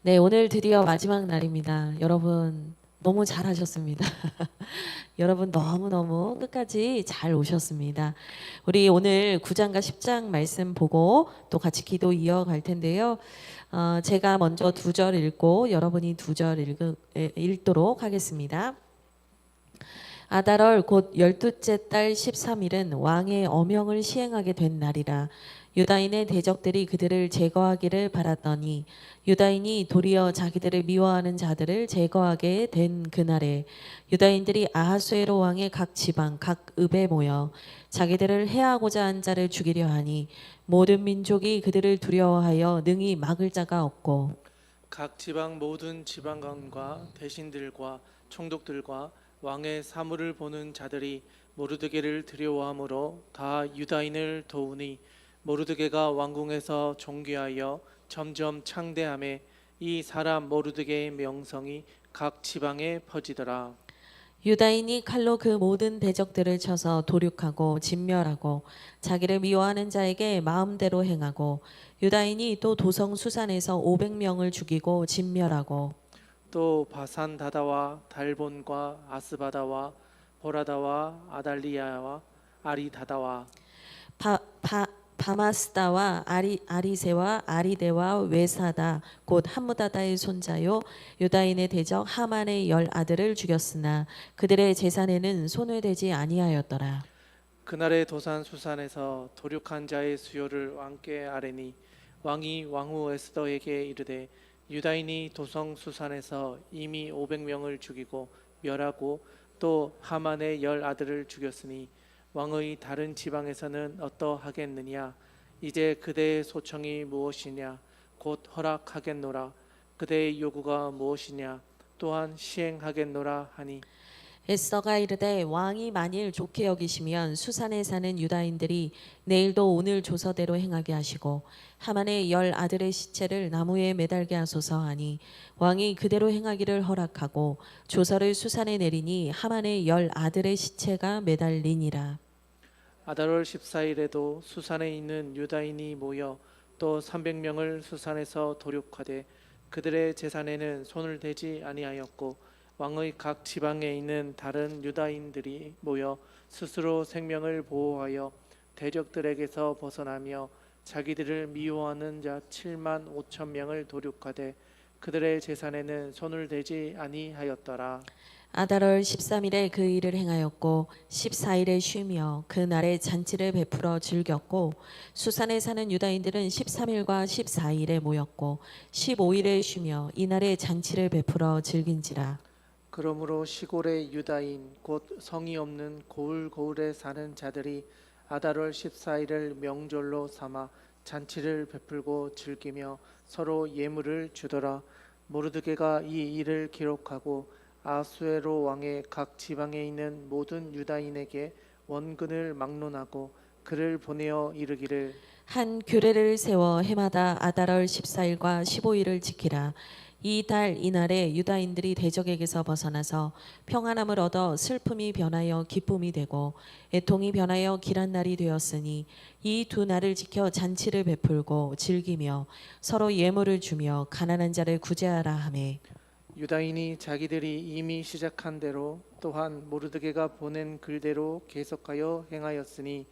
네, 오늘 드디어 마지막 날입니다. 여러분 너무 잘하셨습니다. 여러분 너무너무 끝까지 잘 오셨습니다. 우리 오늘 9장과 10장 말씀 보고 또 같이 기도 이어갈 텐데요. 제가 먼저 2절 읽고 여러분이 2절 읽도록 하겠습니다. 아달월 곧 12째 달 13일은 왕의 어명을 시행하게 된 날이라. 유다인의 대적들이 그들을 제거하기를 바랐더니 유다인이 도리어 자기들을 미워하는 자들을 제거하게 된 그날에 유다인들이 아하수에로 왕의 각 지방 각 읍에 모여 자기들을 해하고자 한 자를 죽이려 하니 모든 민족이 그들을 두려워하여 능히 막을 자가 없고 각 지방 모든 지방관과 대신들과 총독들과 왕의 사물을 보는 자들이 모르드게를 두려워하므로 다 유다인을 도우니 모르드게가 왕궁에서 존귀하여 점점 창대함에 이 사람 모르드게의 명성이 각 지방에 퍼지더라. 유다인이 칼로 그 모든 대적들을 쳐서 도륙하고 진멸하고 자기를 미워하는 자에게 마음대로 행하고 유다인이 또 도성 수산에서 500명을 죽이고 진멸하고 또 바산 다다와 달본과 아스바다와 보라다와 아달리아와 아리다다와 바, 바, 바마스다와 아리세와 아리데와 외사다 곧 함무다다의 손자요 유다인의 대적 하만의 10 아들을 죽였으나 그들의 재산에는 손을 대지 아니하였더라. 그날의 도산 수산에서 도륙한 자의 수요를 왕께 아뢰니 왕이 왕후 에스더에게 이르되 유다인이 도성 수산에서 이미 500명을 죽이고 멸하고 또 하만의 10 아들을 죽였으니 왕의 다른 지방에서는 어떠하겠느냐. 이제 그대의 소청이 무엇이냐. 곧 허락하겠노라. 그대의 요구가 무엇이냐. 또한 시행하겠노라 하니 에스더가 이르되 왕이 만일 좋게 여기시면 수산에 사는 유다인들이 내일도 오늘 조서대로 행하게 하시고 하만의 10 아들의 시체를 나무에 매달게 하소서 하니 왕이 그대로 행하기를 허락하고 조서를 수산에 내리니 하만의 10 아들의 시체가 매달리니라. 아달월 14일에도 수산에 있는 유다인이 모여 또 300명을 수산에서 도륙하되 그들의 재산에는 손을 대지 아니하였고 왕의 각 지방에 있는 다른 유다인들이 모여 스스로 생명을 보호하여 대적들에게서 벗어나며 자기들을 미워하는 자 7만 5천 명을 도륙하되 그들의 재산에는 손을 대지 아니하였더라. 아달월 13일에 그 일을 행하였고 14일에 쉬며 그 날에 잔치를 베풀어 즐겼고 수산에 사는 유다인들은 13일과 14일에 모였고 15일에 쉬며 이날에 잔치를 베풀어 즐긴지라. 그러므로 시골의 유다인 곧 성이 없는 고을고을에 사는 자들이 아달월 14일을 명절로 삼아 잔치를 베풀고 즐기며 서로 예물을 주더라. 모르드게가 이 일을 기록하고 아수에로 왕의 각 지방에 있는 모든 유다인에게 원근을 막론하고 그를 보내어 이르기를 한 규례를 세워 해마다 아달월 14일과 15일을 지키라. 이 달 이날에 유다인들이 대적에게서 벗어나서 평안함을 얻어 슬픔이 변하여 기쁨이 되고 애통이 변하여 길한 날이 되었으니 이 2날을 지켜 잔치를 베풀고 즐기며 서로 예물을 주며 가난한 자를 구제하라 하매 유다인이 자기들이 이미 시작한 대로 또한 모르드게가 보낸 글대로 계속하여 행하였으니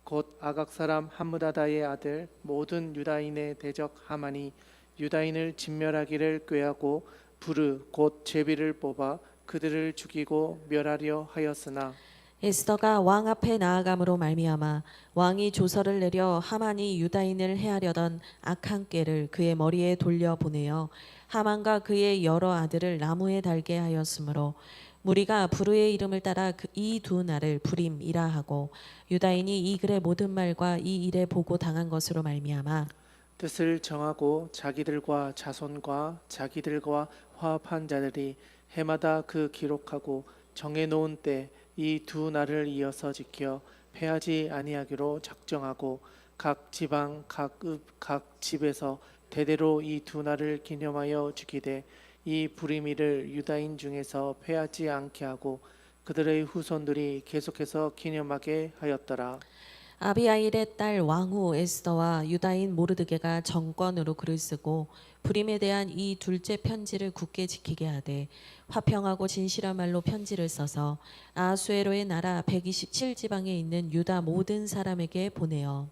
곧 아각 사람 함무다다의 아들 모든 유다인의 대적 하만이 유다인을 진멸하기를 꾀하고 부르 곧 제비를 뽑아 그들을 죽이고 멸하려 하였으나 에스더가 왕 앞에 나아감으로 말미암아 왕이 조서를 내려 하만이 유다인을 해하려던 악한 꾀를 그의 머리에 돌려 보내어 하만과 그의 여러 아들을 나무에 달게 하였으므로 무리가 부르의 이름을 따라 이 2날을 불임이라 하고 유다인이 이 글의 모든 말과 이 일에 보고 당한 것으로 말미암아 뜻을 정하고 자기들과 자손과 자기들과 화합한 자들이 해마다 그 기록하고 정해놓은 때 이 2날을 이어서 지켜 패하지 아니하기로 작정하고 각 지방 각 읍 각 집에서 대대로 이 2날을 기념하여 지키되 이 불임일을 유다인 중에서 패하지 않게 하고 그들의 후손들이 계속해서 기념하게 하였더라. 아비하일의 딸 왕후 에스더와 유다인 모르드게가 정권으로 글을 쓰고 불임에 대한 이 둘째 편지를 굳게 지키게 하되 화평하고 진실한 말로 편지를 써서 아수에로의 나라 127지방에 있는 유다 모든 사람에게 보내어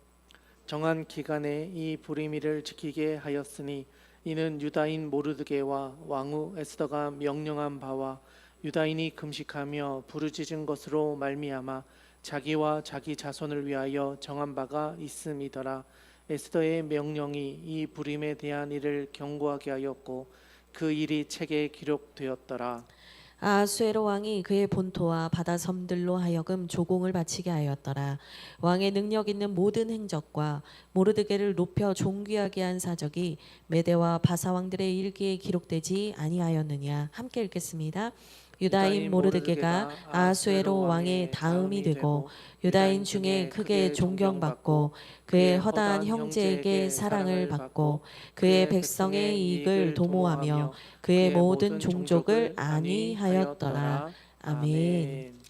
정한 기간에 이 불임일을 지키게 하였으니 이는 유다인 모르드게와 왕후 에스더가 명령한 바와 유다인이 금식하며 부르짖은 것으로 말미암아 자기와 자기 자손을 위하여 정한 바가 있음이더라. 에스더의 명령이 이 불임에 대한 일을 경고하게 하였고 그 일이 책에 기록되었더라. 아수에로 왕이 그의 본토와 바다 섬들로 하여금 조공을 바치게 하였더라. 왕의 능력 있는 모든 행적과 모르드게를 높여 존귀하게 한 사적이 메대와 바사 왕들의 일기에 기록되지 아니하였느냐. 함께 읽겠습니다. 유다인 모르드게가 아수에로 왕의 다음이 되고 유다인 중에 크게 존경받고 그의 허다한 형제에게 사랑을 받고 그의 백성의 이익을 도모하며 그의 모든 종족을 안위하였더라. 아멘.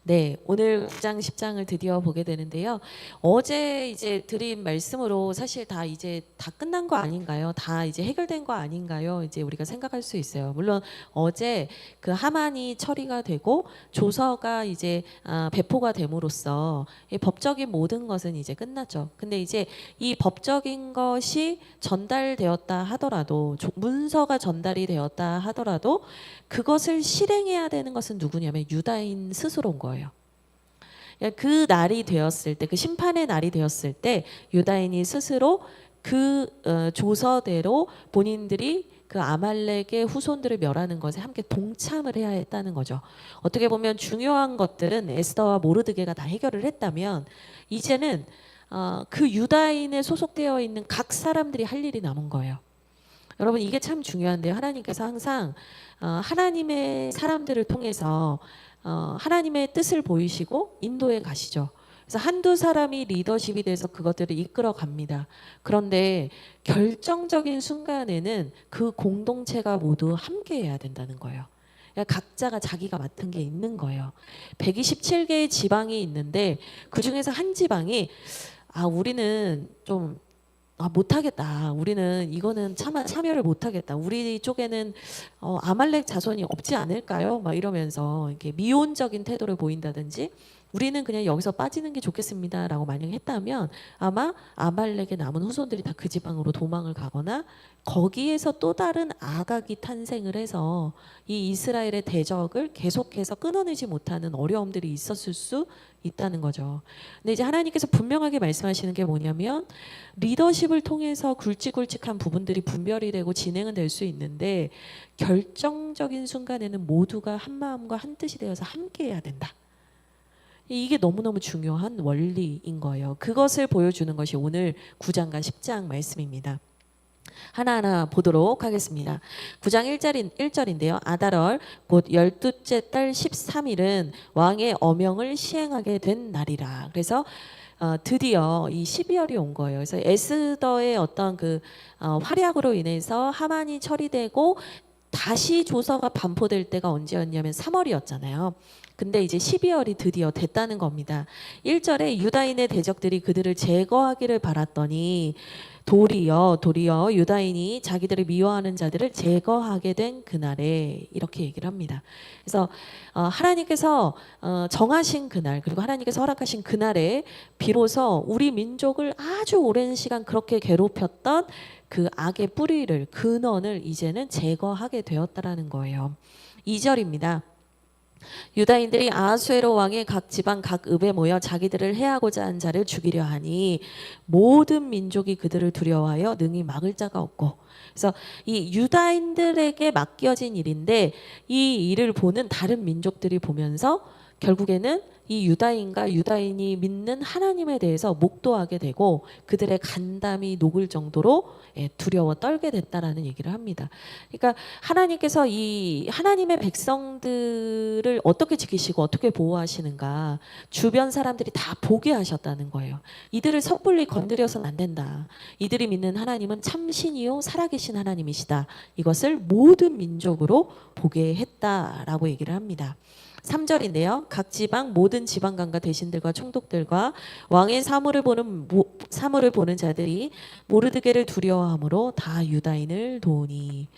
네, 오늘 9장 10장을 드디어 보게 되는데요. 어제 이제 드린 말씀으로 사실 다 이제 다 끝난 거 아닌가요? 다 이제 해결된 거 아닌가요? 이제 우리가 생각할 수 있어요. 물론 어제 그 하만이 처리가 되고 조서가 이제 배포가 됨으로써 이 법적인 모든 것은 이제 끝났죠. 근데 이제 이 법적인 것이 전달되었다 하더라도 문서가 전달이 되었다 하더라도 그것을 실행해야 되는 것은 누구냐면 유다인 스스로인 거예요. 그 날이 되었을 때, 그 심판의 날이 되었을 때 유다인이 스스로 그 조서대로 본인들이 그 아말렉의 후손들을 멸하는 것에 함께 동참을 해야 했다는 거죠. 어떻게 보면 중요한 것들은 에스더와 모르드게가 다 해결을 했다면 이제는 그 유다인에 소속되어 있는 각 사람들이 할 일이 남은 거예요. 여러분 이게 참 중요한데요. 하나님께서 항상 하나님의 사람들을 통해서 하나님의 뜻을 보이시고 인도해 가시죠. 그래서 한두 사람이 리더십이 돼서 그것들을 이끌어 갑니다. 그런데 결정적인 순간에는 그 공동체가 모두 함께 해야 된다는 거예요. 그러니까 각자가 자기가 맡은 게 있는 거예요. 127개의 지방이 있는데 그 중에서 한 지방이 우리는 좀 못하겠다. 우리는 이거는 참여를 못하겠다. 우리 쪽에는 아말렉 자손이 없지 않을까요? 막 이러면서 이렇게 미온적인 태도를 보인다든지 우리는 그냥 여기서 빠지는 게 좋겠습니다라고 만약에 했다면 아마 아말렉의 남은 후손들이 다 그 지방으로 도망을 가거나 거기에서 또 다른 아각이 탄생을 해서 이 이스라엘의 대적을 계속해서 끊어내지 못하는 어려움들이 있었을 수 있다는 거죠. 근데 이제 하나님께서 분명하게 말씀하시는 게 뭐냐면 리더십을 통해서 굵직굵직한 부분들이 분별이 되고 진행은 될 수 있는데 결정적인 순간에는 모두가 한 마음과 한 뜻이 되어서 함께 해야 된다. 이게 너무너무 중요한 원리인 거예요. 그것을 보여주는 것이 오늘 9장과 10장 말씀입니다. 하나하나 보도록 하겠습니다. 9장 1절인데요. 아달월 곧 12째 달 13일은 왕의 어명을 시행하게 된 날이라. 그래서 드디어 이 12월이 온 거예요. 그래서 에스더의 어떤 그 활약으로 인해서 하만이 처리되고 다시 조서가 반포될 때가 언제였냐면 3월이었잖아요. 근데 이제 12월이 드디어 됐다는 겁니다. 1절에 유다인의 대적들이 그들을 제거하기를 바랐더니 도리어 유다인이 자기들을 미워하는 자들을 제거하게 된 그날에 이렇게 얘기를 합니다. 그래서 하나님께서 정하신 그날 그리고 하나님께서 허락하신 그날에 비로소 우리 민족을 아주 오랜 시간 그렇게 괴롭혔던 그 악의 뿌리를 근원을 이제는 제거하게 되었다라는 거예요. 2절입니다. 유다인들이 아하수에로 왕의 각 지방 각 읍에 모여 자기들을 해하고자 한 자를 죽이려 하니 모든 민족이 그들을 두려워하여 능히 막을 자가 없고. 그래서 이 유다인들에게 맡겨진 일인데 이 일을 보는 다른 민족들이 보면서 결국에는 이 유다인과 유다인이 믿는 하나님에 대해서 목도하게 되고 그들의 간담이 녹을 정도로 두려워 떨게 됐다라는 얘기를 합니다. 그러니까 하나님께서 이 하나님의 백성들을 어떻게 지키시고 어떻게 보호하시는가 주변 사람들이 다 보게 하셨다는 거예요. 이들을 섣불리 건드려서는 안 된다. 이들이 믿는 하나님은 참신이요 살아계신 하나님이시다. 이것을 모든 민족으로 보게 했다라고 얘기를 합니다. 3절인데요. 각 지방 모든 모든 지방간과 대신들과 총독들과 왕의 사물을 보는 자들이 모르드게를 두려워함으로 다 유다인을 도우니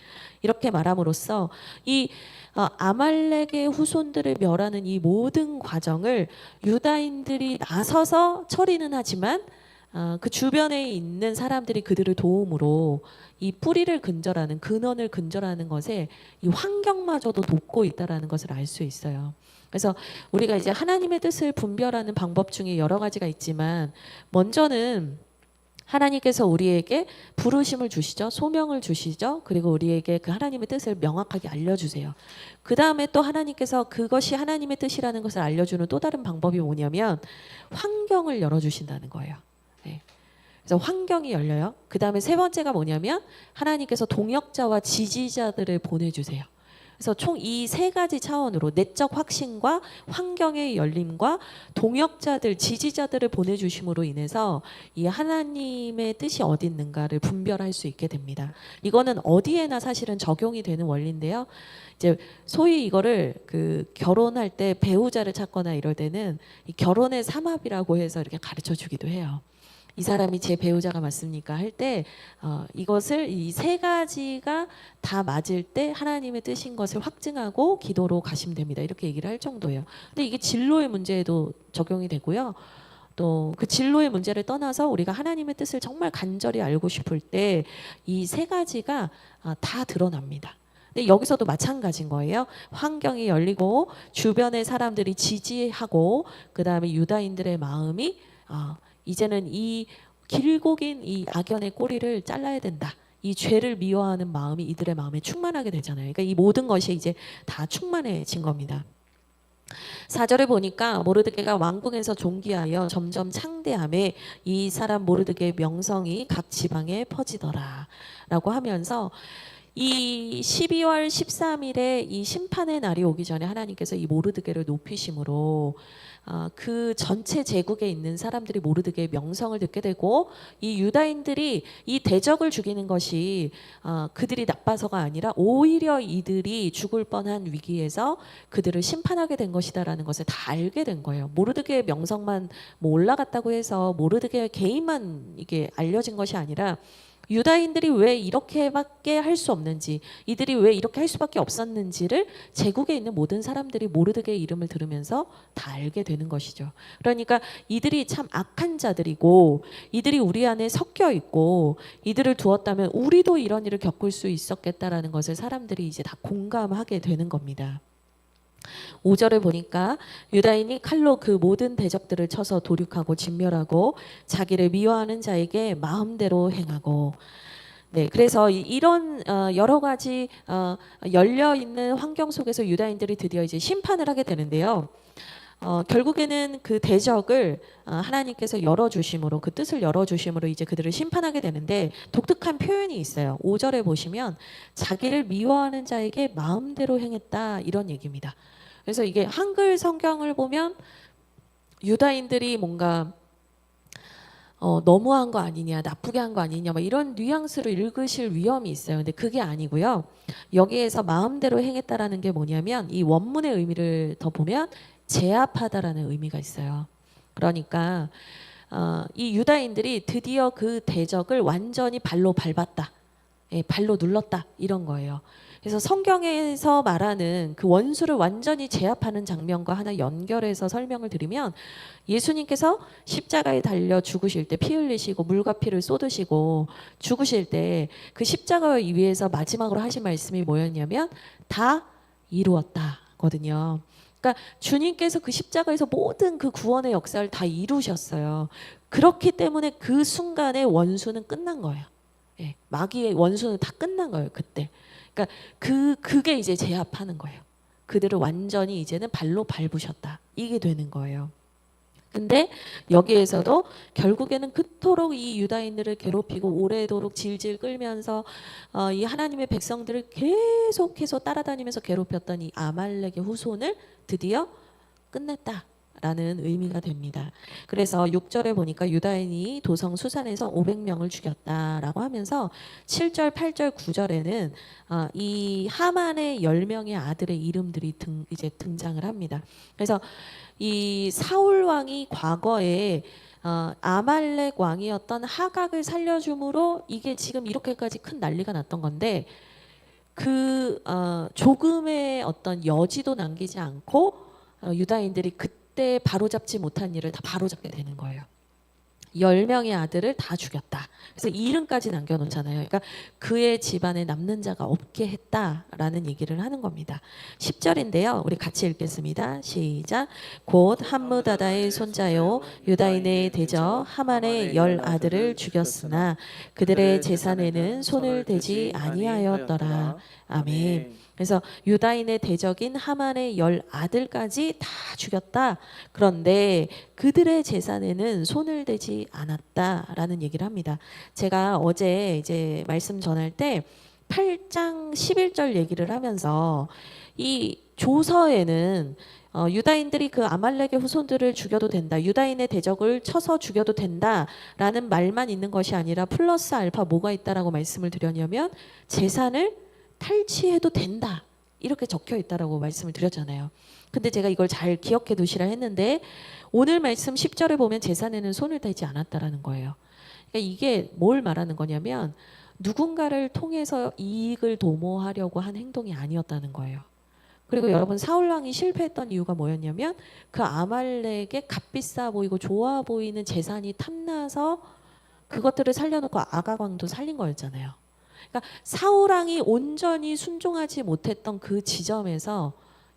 이렇게 말함으로써 이 아말렉의 후손들을 멸하는 이 모든 과정을 유다인들이 나서서 처리는 하지만 그 주변에 있는 사람들이 그들을 도움으로 이 뿌리를 근절하는 근원을 근절하는 것에 이 환경마저도 돕고 있다라는 것을 알 수 있어요. 그래서 우리가 이제 하나님의 뜻을 분별하는 방법 중에 여러 가지가 있지만 먼저는 하나님께서 우리에게 부르심을 주시죠. 소명을 주시죠. 그리고 우리에게 그 하나님의 뜻을 명확하게 알려주세요. 그 다음에 또 하나님께서 그것이 하나님의 뜻이라는 것을 알려주는 또 다른 방법이 뭐냐면 환경을 열어주신다는 거예요. 네. 그래서 환경이 열려요. 그 다음에 세 번째가 뭐냐면 하나님께서 동역자와 지지자들을 보내주세요. 그래서 총 이 세 가지 차원으로 내적 확신과 환경의 열림과 동역자들, 지지자들을 보내주심으로 인해서 이 하나님의 뜻이 어디 있는가를 분별할 수 있게 됩니다. 이거는 어디에나 사실은 적용이 되는 원리인데요. 이제 소위 이거를 그 결혼할 때 배우자를 찾거나 이럴 때는 이 결혼의 삼합이라고 해서 이렇게 가르쳐 주기도 해요. 이 사람이 제 배우자가 맞습니까? 할 때 이것을 이 세 가지가 다 맞을 때 하나님의 뜻인 것을 확증하고 기도로 가시면 됩니다. 이렇게 얘기를 할 정도예요. 근데 이게 진로의 문제에도 적용이 되고요. 또 그 진로의 문제를 떠나서 우리가 하나님의 뜻을 정말 간절히 알고 싶을 때 이 세 가지가 다 드러납니다. 근데 여기서도 마찬가지인 거예요. 환경이 열리고 주변의 사람들이 지지하고 그 다음에 유다인들의 마음이 이제는 이 길고 긴 이 악연의 꼬리를 잘라야 된다. 이 죄를 미워하는 마음이 이들의 마음에 충만하게 되잖아요. 그러니까 이 모든 것이 이제 다 충만해진 겁니다. 4절에 보니까 모르드게가 왕궁에서 존귀하여 점점 창대함에 이 사람 모르드게의 명성이 각 지방에 퍼지더라 라고 하면서 이 12월 13일에 이 심판의 날이 오기 전에 하나님께서 이 모르드게를 높이심으로 그 전체 제국에 있는 사람들이 모르드게의 명성을 듣게 되고 이 유다인들이 이 대적을 죽이는 것이 그들이 나빠서가 아니라 오히려 이들이 죽을 뻔한 위기에서 그들을 심판하게 된 것이다라는 것을 다 알게 된 거예요. 모르드게의 명성만 뭐 올라갔다고 해서 모르드게 개인만 이게 알려진 것이 아니라 유다인들이 왜 이렇게밖에 할 수 없는지, 이들이 왜 이렇게 할 수밖에 없었는지를 제국에 있는 모든 사람들이 모르드게의 이름을 들으면서 다 알게 되는 것이죠. 그러니까 이들이 참 악한 자들이고 이들이 우리 안에 섞여 있고 이들을 두었다면 우리도 이런 일을 겪을 수 있었겠다라는 것을 사람들이 이제 다 공감하게 되는 겁니다. 5절을 보니까 유다인이 칼로 그 모든 대적들을 쳐서 도륙하고 진멸하고 자기를 미워하는 자에게 마음대로 행하고 네, 그래서 이런 여러 가지 열려 있는 환경 속에서 유다인들이 드디어 이제 심판을 하게 되는데요. 결국에는 그 대적을 하나님께서 열어주심으로 그 뜻을 열어주심으로 이제 그들을 심판하게 되는데 독특한 표현이 있어요. 5절에 보시면 자기를 미워하는 자에게 마음대로 행했다 이런 얘기입니다. 그래서 이게 한글 성경을 보면 유다인들이 뭔가 너무한 거 아니냐, 나쁘게 한 거 아니냐, 막 이런 뉘앙스로 읽으실 위험이 있어요. 근데 그게 아니고요. 여기에서 마음대로 행했다라는 게 뭐냐면 이 원문의 의미를 더 보면 제압하다라는 의미가 있어요. 그러니까 이 유다인들이 드디어 그 대적을 완전히 발로 밟았다, 발로 눌렀다 이런 거예요. 그래서 성경에서 말하는 그 원수를 완전히 제압하는 장면과 하나 연결해서 설명을 드리면 예수님께서 십자가에 달려 죽으실 때 피 흘리시고 물과 피를 쏟으시고 죽으실 때 그 십자가 위에서 마지막으로 하신 말씀이 뭐였냐면 다 이루었다거든요. 그러니까 주님께서 그 십자가에서 모든 그 구원의 역사를 다 이루셨어요. 그렇기 때문에 그 순간에 원수는 끝난 거예요. 마귀의 원수는 다 끝난 거예요. 그때. 그러니까 그게 이제 제압하는 거예요. 그들을 완전히 이제는 발로 밟으셨다. 이게 되는 거예요. 근데 여기에서도 결국에는 그토록 이 유다인들을 괴롭히고 오래도록 질질 끌면서 이 하나님의 백성들을 계속해서 따라다니면서 괴롭혔던 이 아말렉의 후손을 드디어 끝냈다. 죽였다라는 의미가 됩니다. 그래서 6절에 보니까 유다인이 도성 수산에서 500명을 죽였다라고 하면서 7절, 8절, 9절에는 이 하만의 10명의 아들의 이름들이 이제 등장을 합니다. 그래서 이 사울 왕이 과거에 아말렉 왕이었던 하각을 살려줌으로 이게 지금 이렇게까지 큰 난리가 났던 건데 조금의 어떤 여지도 남기지 않고 유다인들이 그때 바로잡지 못한 일을 다 바로잡게 되는 거예요. 10명의 아들을 다 죽였다. 그래서 이름까지 남겨놓잖아요. 그러니까 그의 집안에 남는 자가 없게 했다라는 얘기를 하는 겁니다. 10절인데요. 우리 같이 읽겠습니다. 시작. 곧 함므다다의 손자요 유다인의 대적 하만의 10 아들을 죽였으나 그들의 재산에는 손을 대지 아니하였더라. 아멘. 그래서 유다인의 대적인 하만의 10 아들까지 다 죽였다. 그런데 그들의 재산에는 손을 대지 않았다라는 얘기를 합니다. 제가 어제 이제 말씀 전할 때 8장 11절 얘기를 하면서 이 조서에는 유다인들이 그 아말렉의 후손들을 죽여도 된다. 유다인의 대적을 쳐서 죽여도 된다라는 말만 있는 것이 아니라 플러스 알파 뭐가 있다라고 말씀을 드렸냐면 재산을 탈취해도 된다. 이렇게 적혀 있다라고 말씀을 드렸잖아요. 근데 제가 이걸 잘 기억해 두시라 했는데 오늘 말씀 10절에 보면 재산에는 손을 대지 않았다라는 거예요. 그러니까 이게 뭘 말하는 거냐면 누군가를 통해서 이익을 도모하려고 한 행동이 아니었다는 거예요. 그리고 여러분 사울 왕이 실패했던 이유가 뭐였냐면 그 아말렉의 값비싸 보이고 좋아 보이는 재산이 탐나서 그것들을 살려놓고 아각 왕도 살린 거였잖아요. 그러니까 사울 왕이 온전히 순종하지 못했던 그 지점에서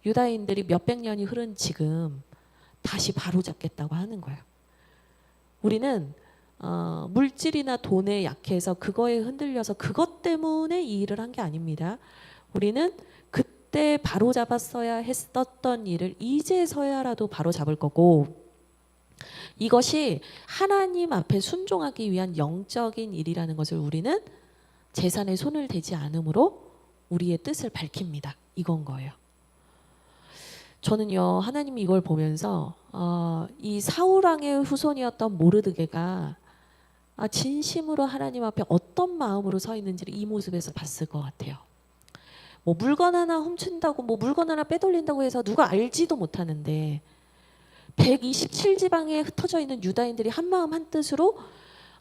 유다인들이 몇백 년이 흐른 지금 다시 바로잡겠다고 하는 거예요. 우리는 물질이나 돈에 약해서 그거에 흔들려서 그것 때문에 이 일을 한 게 아닙니다. 우리는 그때 바로잡았어야 했었던 일을 이제서야라도 바로잡을 거고 이것이 하나님 앞에 순종하기 위한 영적인 일이라는 것을 우리는 재산에 손을 대지 않음으로 우리의 뜻을 밝힙니다. 이건 거예요. 저는요 하나님이 이걸 보면서 이 사울왕의 후손이었던 모르드게가 진심으로 하나님 앞에 어떤 마음으로 서 있는지를 이 모습에서 봤을 것 같아요. 뭐 물건 하나 훔친다고 뭐 물건 하나 빼돌린다고 해서 누가 알지도 못하는데 127지방에 흩어져 있는 유다인들이 한마음 한뜻으로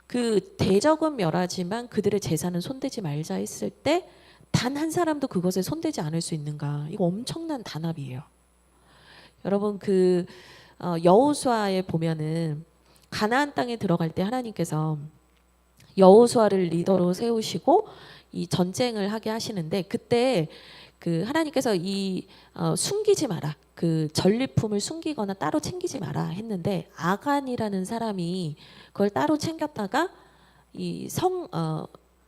그 대적은 멸하지만 그들의 재산은 손대지 말자 했을 때 단 한 사람도 그것에 손대지 않을 수 있는가? 이거 엄청난 단합이에요. 여러분 그 여호수아에 보면은 가나안 땅에 들어갈 때 하나님께서 여호수아를 리더로 세우시고 이 전쟁을 하게 하시는데 그때 그 하나님께서 숨기지 마라. 그 전리품을 숨기거나 따로 챙기지 마라 했는데 아간이라는 사람이 그걸 따로 챙겼다가 이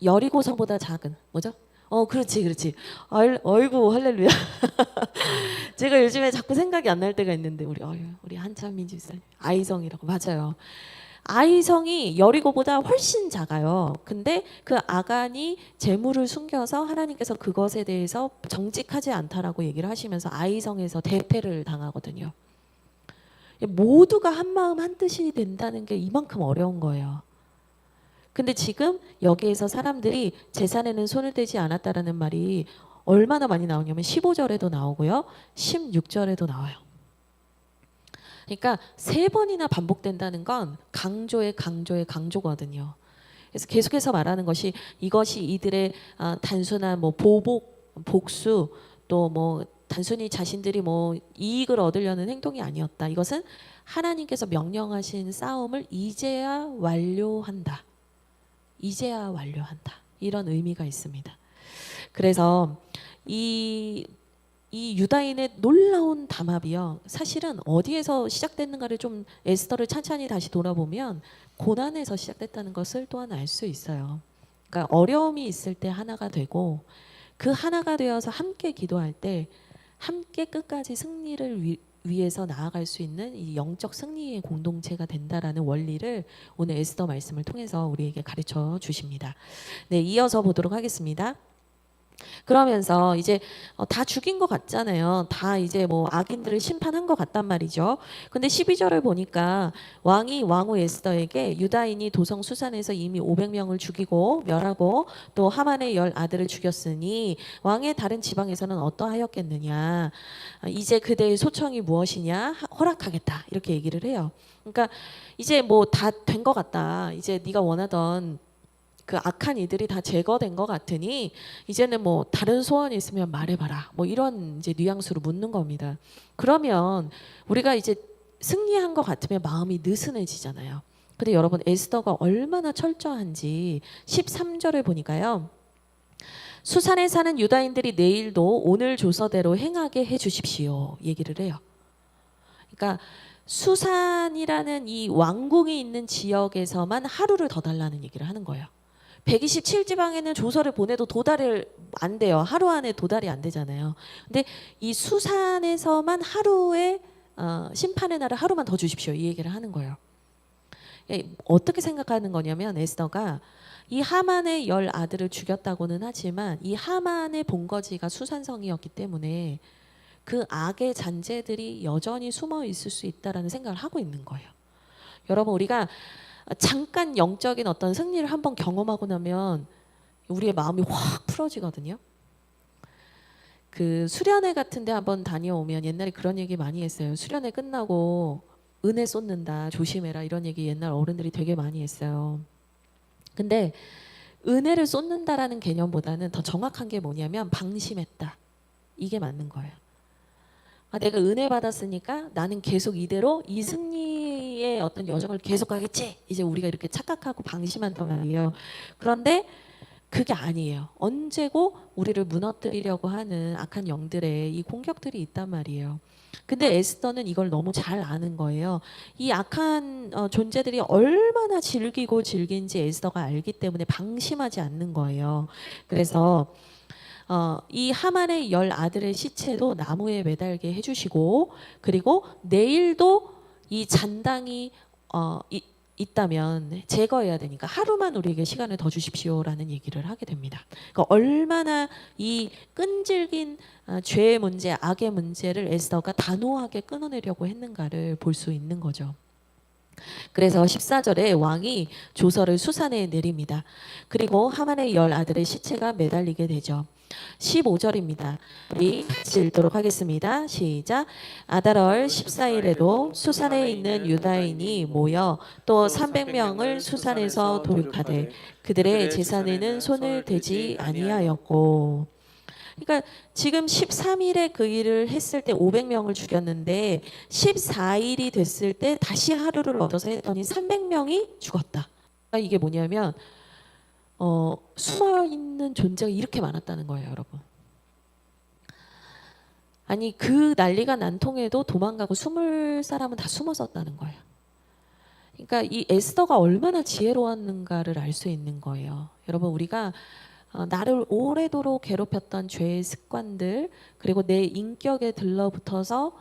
여리고성보다 작은 뭐죠? 그렇지. 어이구 할렐루야. 제가 요즘에 자꾸 생각이 안 날 때가 있는데 우리 한참민 집사님 아이성이라고 맞아요. 아이성이 여리고보다 훨씬 작아요. 근데 그 아간이 재물을 숨겨서 하나님께서 그것에 대해서 정직하지 않다라고 얘기를 하시면서 아이성에서 대패를 당하거든요. 모두가 한 마음 한 뜻이 된다는 게 이만큼 어려운 거예요. 근데 지금 여기에서 사람들이 재산에는 손을 대지 않았다라는 말이 얼마나 많이 나오냐면 15절에도 나오고요. 16절에도 나와요. 그러니까 3번이나 반복된다는 건 강조의 강조거든요. 그래서 계속해서 말하는 것이 이것이 이들의 단순한 뭐 복수 또 뭐 단순히 자신들이 뭐 이익을 얻으려는 행동이 아니었다. 이것은 하나님께서 명령하신 싸움을 이제야 완료한다. 이런 의미가 있습니다. 그래서 이 유다인의 놀라운 담합이요. 사실은 어디에서 시작됐는가를 좀 에스더를 찬찬히 다시 돌아보면 고난에서 시작됐다는 것을 또한 알 수 있어요. 그러니까 어려움이 있을 때 하나가 되고 그 하나가 되어서 함께 기도할 때 함께 끝까지 승리를 위해서 나아갈 수 있는 이 영적 승리의 공동체가 된다라는 원리를 오늘 에스더 말씀을 통해서 우리에게 가르쳐 주십니다. 네, 이어서 보도록 하겠습니다. 그러면서 이제 다 죽인 것 같잖아요. 다 이제 뭐 악인들을 심판한 것 같단 말이죠. 근데 12절을 보니까 왕이 왕후 에스더에게 유다인이 도성 수산에서 이미 500명을 죽이고 멸하고 또 하만의 10 아들을 죽였으니 왕의 다른 지방에서는 어떠하였겠느냐. 이제 그대의 소청이 무엇이냐 허락하겠다 이렇게 얘기를 해요. 그러니까 이제 뭐 다 된 것 같다. 이제 네가 원하던 그 악한 이들이 다 제거된 것 같으니 이제는 뭐 다른 소원이 있으면 말해봐라. 뭐 이런 이제 뉘앙스로 묻는 겁니다. 그러면 우리가 이제 승리한 것 같으면 마음이 느슨해지잖아요. 근데 여러분 에스더가 얼마나 철저한지 13절을 보니까요. 수산에 사는 유다인들이 내일도 오늘 조서대로 행하게 해주십시오. 얘기를 해요. 그러니까 수산이라는 이 왕궁이 있는 지역에서만 하루를 더 달라는 얘기를 하는 거예요. 127지방에는 조서를 보내도 도달을 안 돼요. 하루 안에 도달이 안 되잖아요. 근데 이 수산에서만 하루에 심판의 날을 하루만 더 주십시오. 이 얘기를 하는 거예요. 어떻게 생각하는 거냐면 에스더가 이 하만의 10 아들을 죽였다고는 하지만 이 하만의 본거지가 수산성이었기 때문에 그 악의 잔재들이 여전히 숨어 있을 수 있다라는 생각을 하고 있는 거예요. 여러분 우리가 잠깐 영적인 어떤 승리를 한번 경험하고 나면 우리의 마음이 확 풀어지거든요. 그 수련회 같은 데 한번 다녀오면 옛날에 그런 얘기 많이 했어요. 수련회 끝나고 은혜 쏟는다 조심해라 이런 얘기 옛날 어른들이 되게 많이 했어요. 근데 은혜를 쏟는다라는 개념보다는 더 정확한 게 뭐냐면 방심했다. 이게 맞는 거예요. 내가 은혜 받았으니까 나는 계속 이대로 이 승리의 어떤 여정을 계속 가겠지. 이제 우리가 이렇게 착각하고 방심한단 말이에요. 그런데 그게 아니에요. 언제고 우리를 무너뜨리려고 하는 악한 영들의 이 공격들이 있단 말이에요. 근데 에스더는 이걸 너무 잘 아는 거예요. 이 악한 존재들이 얼마나 질기고 질긴지 에스더가 알기 때문에 방심하지 않는 거예요. 그래서 이 하만의 10 아들의 시체도 나무에 매달게 해주시고 그리고 내일도 이 잔당이 있다면 제거해야 되니까 하루만 우리에게 시간을 더 주십시오라는 얘기를 하게 됩니다. 그러니까 얼마나 이 끈질긴 죄의 문제, 악의 문제를 에스더가 단호하게 끊어내려고 했는가를 볼 수 있는 거죠. 그래서 14절에 왕이 조서를 수산에 내립니다. 그리고 하만의 10 아들의 시체가 매달리게 되죠. 15절입니다. 우리 같이 읽도록 하겠습니다. 시작. 아달월 14일에도 수산에 있는 유다인이 모여 또 300명을 수산에서 도륙하되 그들의 제산에는 손을 대지 아니하였고. 그러니까 지금 13일에 그 일을 했을 때 500명을 죽였는데 14일이 됐을 때 다시 하루를 얻어서 했더니 300명이 죽었다. 그러니까 이게 뭐냐면 숨어있는 존재가 이렇게 많았다는 거예요, 여러분. 아니 그 난리가 난 통에도 도망가고 숨을 사람은 다 숨었었다는 거예요. 그러니까 이 에스더가 얼마나 지혜로웠는가를 알 수 있는 거예요. 여러분 우리가 나를 오래도록 괴롭혔던 죄의 습관들 그리고 내 인격에 들러붙어서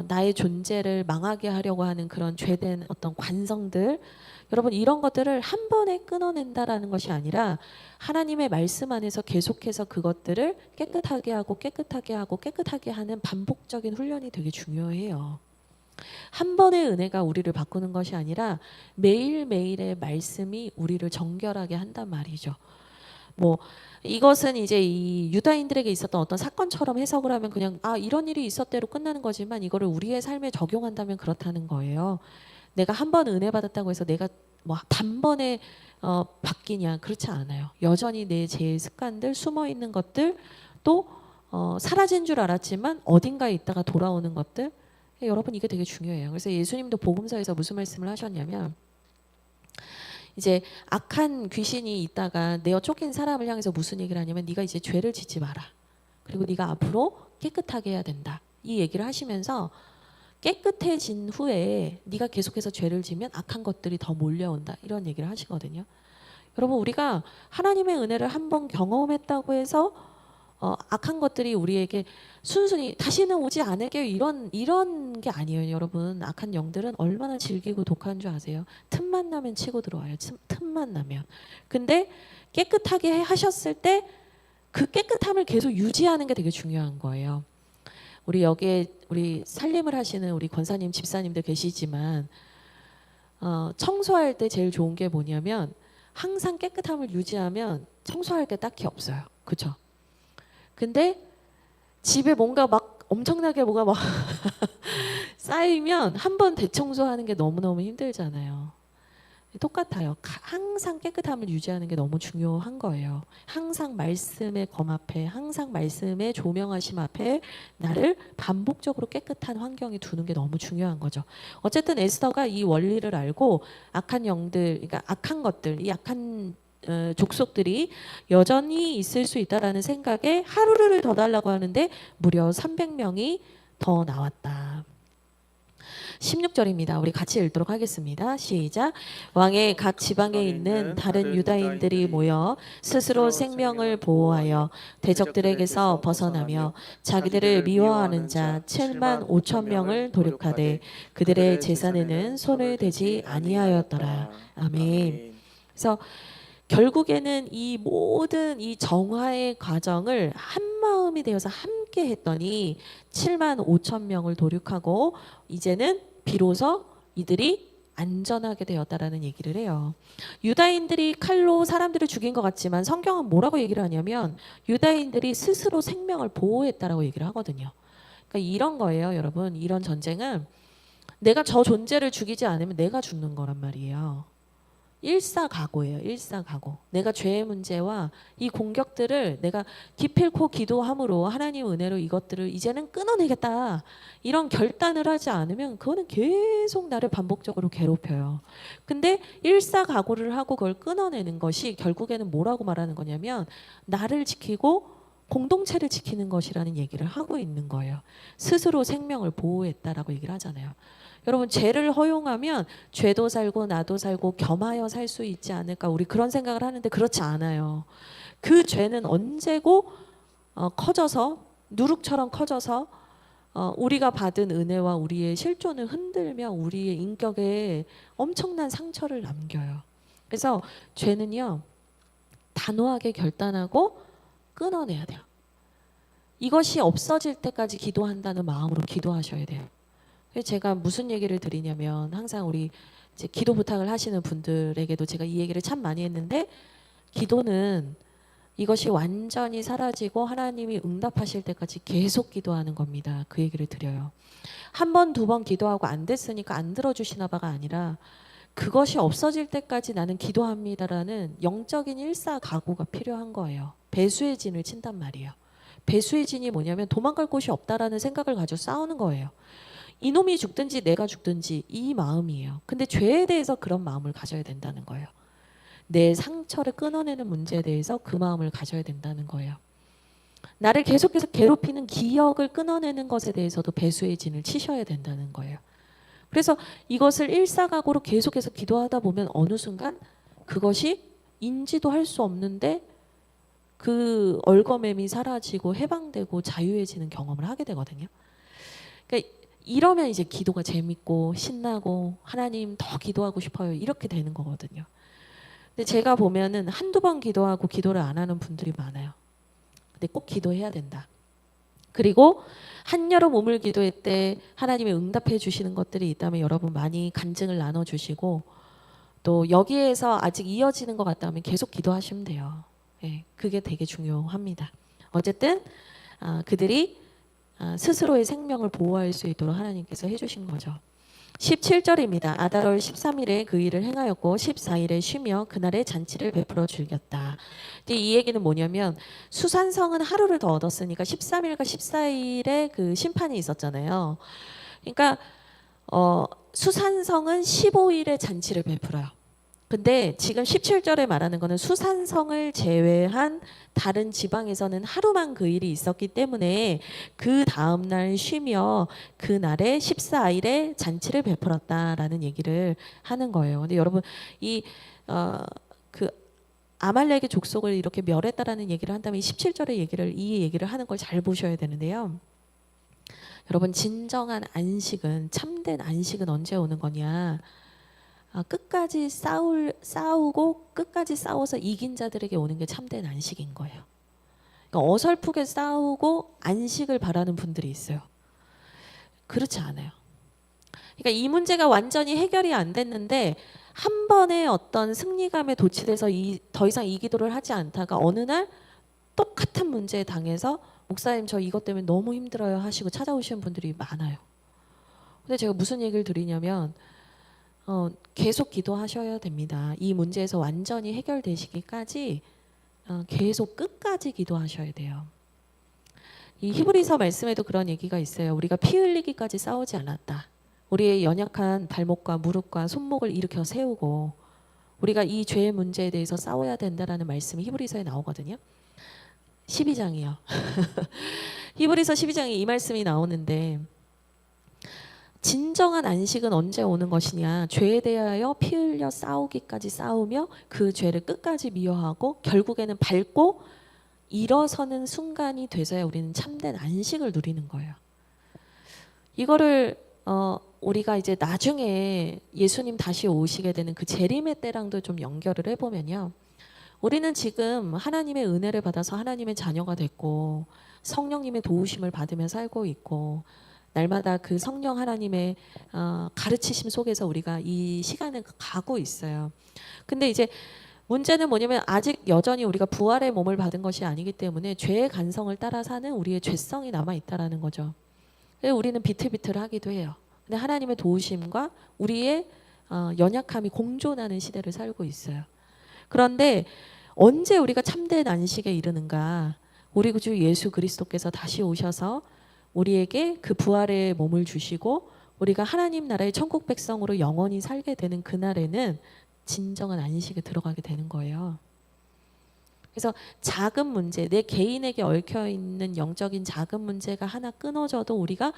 나의 존재를 망하게 하려고 하는 그런 죄된 어떤 관성들 여러분 이런 것들을 한 번에 끊어낸다라는 것이 아니라 하나님의 말씀 안에서 계속해서 그것들을 깨끗하게 하고 깨끗하게 하고 깨끗하게 하는 반복적인 훈련이 되게 중요해요. 한 번의 은혜가 우리를 바꾸는 것이 아니라 매일매일의 말씀이 우리를 정결하게 한단 말이죠. 뭐 이것은 이제 이 유다인들에게 있었던 어떤 사건처럼 해석을 하면 그냥 이런 일이 있었대로 끝나는 거지만 이거를 우리의 삶에 적용한다면 그렇다는 거예요. 내가 한 번 은혜 받았다고 해서 내가 뭐 단번에 바뀌냐 그렇지 않아요. 여전히 내 제 습관들 숨어 있는 것들 또 사라진 줄 알았지만 어딘가에 있다가 돌아오는 것들 여러분 이게 되게 중요해요. 그래서 예수님도 복음서에서 무슨 말씀을 하셨냐면 이제 악한 귀신이 있다가 내어 쫓긴 사람을 향해서 무슨 얘기를 하냐면 네가 이제 죄를 짓지 마라. 그리고 네가 앞으로 깨끗하게 해야 된다. 이 얘기를 하시면서 깨끗해진 후에 네가 계속해서 죄를 지면 악한 것들이 더 몰려온다. 이런 얘기를 하시거든요. 여러분 우리가 하나님의 은혜를 한번 경험했다고 해서 악한 것들이 우리에게 순순히 다시는 오지 않을게요. 이런 게 아니에요. 여러분 악한 영들은 얼마나 질기고 독한 줄 아세요? 틈만 나면 치고 들어와요. 틈만 나면. 근데 깨끗하게 하셨을 때 그 깨끗함을 계속 유지하는 게 되게 중요한 거예요. 우리 여기에 우리 살림을 하시는 우리 권사님, 집사님들 계시지만 청소할 때 제일 좋은 게 뭐냐면 항상 깨끗함을 유지하면 청소할 게 딱히 없어요. 그렇죠? 근데 집에 뭔가 막 엄청나게 뭐가 막 쌓이면 한 번 대청소하는 게 너무너무 힘들잖아요. 똑같아요. 항상 깨끗함을 유지하는 게 너무 중요한 거예요. 항상 말씀의 검 앞에, 항상 말씀의 조명하심 앞에 나를 반복적으로 깨끗한 환경에 두는 게 너무 중요한 거죠. 어쨌든 에스더가 이 원리를 알고 악한 영들, 그러니까 악한 것들, 이 악한 족속들이 여전히 있을 수 있다라는 생각에 하루를 더 달라고 하는데 무려 300명이 더 나왔다. 16절입니다. 우리 같이 읽도록 하겠습니다. 시작. 왕의 각 지방에 있는 다른 유다인들이 모여 스스로 생명을 보호하여 대적들에게서 벗어나며 자기들을 미워하는 자 7만 5천 명을 도륙하되 그들의 재산에는 손을 대지 아니하였더라. 아멘. 그래서 결국에는 이 모든 이 정화의 과정을 한 마음이 되어서 함께 했더니 7만 5천 명을 도륙하고 이제는 비로소 이들이 안전하게 되었다라는 얘기를 해요. 유다인들이 칼로 사람들을 죽인 것 같지만 성경은 뭐라고 얘기를 하냐면 유다인들이 스스로 생명을 보호했다라고 얘기를 하거든요. 그러니까 이런 거예요, 여러분. 이런 전쟁은 내가 저 존재를 죽이지 않으면 내가 죽는 거란 말이에요. 일사각오예요. 일사각오. 내가 죄의 문제와 이 공격들을 내가 기필코 기도함으로 하나님 은혜로 이것들을 이제는 끊어내겠다. 이런 결단을 하지 않으면 그거는 계속 나를 반복적으로 괴롭혀요. 근데 일사각오를 하고 그걸 끊어내는 것이 결국에는 뭐라고 말하는 거냐면 나를 지키고 공동체를 지키는 것이라는 얘기를 하고 있는 거예요. 스스로 생명을 보호했다라고 얘기를 하잖아요. 여러분 죄를 허용하면 죄도 살고 나도 살고 겸하여 살 수 있지 않을까 우리 그런 생각을 하는데 그렇지 않아요. 그 죄는 언제고 커져서 누룩처럼 커져서 우리가 받은 은혜와 우리의 실존을 흔들며 우리의 인격에 엄청난 상처를 남겨요. 그래서 죄는요 단호하게 결단하고 끊어내야 돼요. 이것이 없어질 때까지 기도한다는 마음으로 기도하셔야 돼요. 제가 무슨 얘기를 드리냐면 항상 우리 이제 기도 부탁을 하시는 분들에게도 제가 이 얘기를 참 많이 했는데 기도는 이것이 완전히 사라지고 하나님이 응답하실 때까지 계속 기도하는 겁니다. 그 얘기를 드려요. 한 번, 두 번 기도하고 안 됐으니까 안 들어주시나 봐가 아니라 그것이 없어질 때까지 나는 기도합니다라는 영적인 일사각오가 필요한 거예요. 배수의 진을 친단 말이에요. 배수의 진이 뭐냐면 도망갈 곳이 없다라는 생각을 가지고 싸우는 거예요. 이놈이 죽든지 내가 죽든지 이 마음이에요. 근데 죄에 대해서 그런 마음을 가져야 된다는 거예요. 내 상처를 끊어내는 문제에 대해서 그 마음을 가져야 된다는 거예요. 나를 계속해서 괴롭히는 기억을 끊어내는 것에 대해서도 배수의 진을 치셔야 된다는 거예요. 그래서 이것을 일사각오로 계속해서 기도하다 보면 어느 순간 그것이 인지도 할 수 없는데 그 얼거맴이 사라지고 해방되고 자유해지는 경험을 하게 되거든요. 그러니까 이러면 이제 기도가 재밌고 신나고 하나님 더 기도하고 싶어요. 이렇게 되는 거거든요. 근데 제가 보면은 한두 번 기도하고 기도를 안 하는 분들이 많아요. 근데 꼭 기도해야 된다. 그리고 한여름 우물 기도회 때 하나님이 응답해 주시는 것들이 있다면 여러분 많이 간증을 나눠주시고 또 여기에서 아직 이어지는 것 같다면 계속 기도하시면 돼요. 네, 그게 되게 중요합니다. 어쨌든 그들이 스스로의 생명을 보호할 수 있도록 하나님께서 해주신 거죠. 17절입니다. 아달월 13일에 그 일을 행하였고 14일에 쉬며 그날의 잔치를 베풀어 즐겼다. 이 얘기는 뭐냐면 수산성은 하루를 더 얻었으니까 13일과 14일에 그 심판이 있었잖아요. 그러니까 수산성은 15일에 잔치를 베풀어요. 근데 지금 17절에 말하는 거는 수산성을 제외한 다른 지방에서는 하루만 그 일이 있었기 때문에 그 다음날 쉬며 그날에 14일에 잔치를 베풀었다라는 얘기를 하는 거예요. 근데 여러분 그 아말렉의 족속을 이렇게 멸했다라는 얘기를 한다면 이 17절의 이 얘기를 하는 걸 잘 보셔야 되는데요. 여러분 진정한 안식은 참된 안식은 언제 오는 거냐? 끝까지 싸우고 끝까지 싸워서 이긴 자들에게 오는 게 참된 안식인 거예요. 그러니까 어설프게 싸우고 안식을 바라는 분들이 있어요. 그렇지 않아요. 그러니까 이 문제가 완전히 해결이 안 됐는데 한 번의 어떤 승리감에 도취돼서 더 이상 이 기도를 하지 않다가 어느 날 똑같은 문제에 당해서 목사님 저 이것 때문에 너무 힘들어요 하시고 찾아오시는 분들이 많아요. 근데 제가 무슨 얘기를 드리냐면 계속 기도하셔야 됩니다. 이 문제에서 완전히 해결되시기까지 계속 끝까지 기도하셔야 돼요. 이 히브리서 말씀에도 그런 얘기가 있어요. 우리가 피 흘리기까지 싸우지 않았다. 우리의 연약한 발목과 무릎과 손목을 일으켜 세우고 우리가 이 죄의 문제에 대해서 싸워야 된다라는 말씀이 히브리서에 나오거든요. 12장이요. 히브리서 12장에 이 말씀이 나오는데 진정한 안식은 언제 오는 것이냐. 죄에 대하여 피 흘려 싸우기까지 싸우며 그 죄를 끝까지 미워하고 결국에는 밟고 일어서는 순간이 돼서야 우리는 참된 안식을 누리는 거예요. 이거를 우리가 이제 나중에 예수님 다시 오시게 되는 그 재림의 때랑도 좀 연결을 해보면요. 우리는 지금 하나님의 은혜를 받아서 하나님의 자녀가 됐고 성령님의 도우심을 받으며 살고 있고 날마다 그 성령 하나님의 가르치심 속에서 우리가 이 시간을 가고 있어요. 근데 이제 문제는 뭐냐면 아직 여전히 우리가 부활의 몸을 받은 것이 아니기 때문에 죄의 간성을 따라 사는 우리의 죄성이 남아 있다라는 거죠. 그래서 우리는 비틀비틀하기도 해요. 근데 하나님의 도우심과 우리의 연약함이 공존하는 시대를 살고 있어요. 그런데 언제 우리가 참된 안식에 이르는가? 우리 구주 예수 그리스도께서 다시 오셔서 우리에게 그 부활의 몸을 주시고 우리가 하나님 나라의 천국 백성으로 영원히 살게 되는 그날에는 진정한 안식에 들어가게 되는 거예요. 그래서 작은 문제, 내 개인에게 얽혀 있는 영적인 작은 문제가 하나 끊어져도 우리가